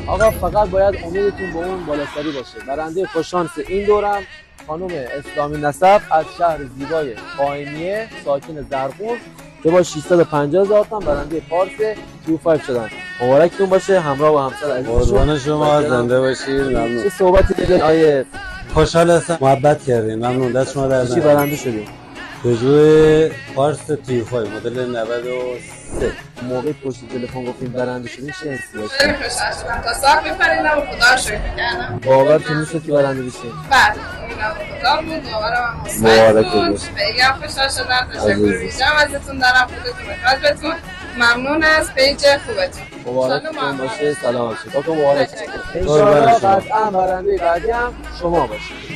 آقا فقط باید امیدتون به اون بالاسری باشه. برنده خوششانس این دورم خانم اسلامی نسب از شهر زیبای قائمیه، ساکن زرقون، که با 650,000 تومان برنده پارس Q5 شدن. مبارکتون باشه. همراه با همسر عزیزشون. قربان شما، زنده باشید. ممنون. چه صحبتی دیدین آیه؟ خوشحال هستم، محبت کردین. ممنون. دست شما در چی برنده شدیم؟ پژو پارس Q5 مدل 93. موقع پشت تلفن گفتیم برنده شدیم چه حسی داشتید؟ خیلی خوشحال شدم. تا صاحب می‌پریدم و خدا رو شکر کردم. باورتون میشه که برنده بشیم؟ بله، امیدم خدا بود. باورم هم مبارک مثبت بود. باشه. خیلی هم خوشحال شدم. تشکر ویژه‌ام ازتون دارم. خودتون به قلبتون. ممنون از پیج خوبتون. مبارکتون باشه. سلام باشید. مبارک. قربان شما. قطعا برنده بعدی هم شما باشید.